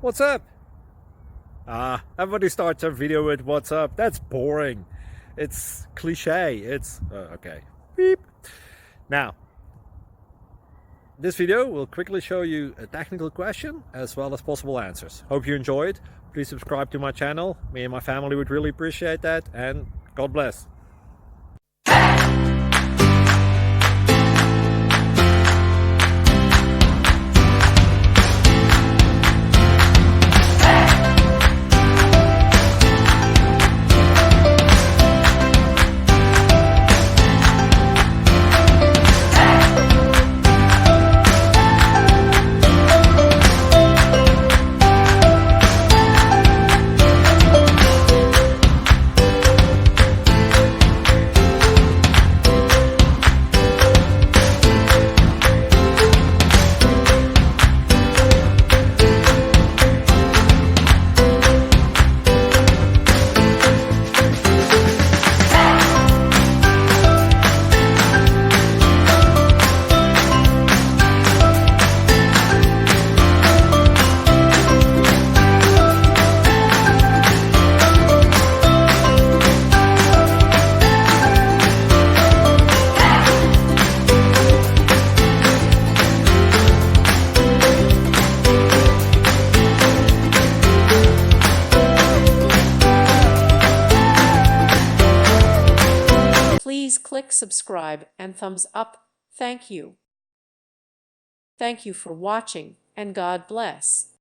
What's up? Everybody starts a video with what's up. That's boring. It's cliche. It's okay. Beep. Now, this video will quickly show you a technical question as well as possible answers. Hope you enjoyed. Please subscribe to my channel. Me and my family would really appreciate that, and God bless. Please click subscribe and thumbs up. Thank you. Thank you for watching, and God bless.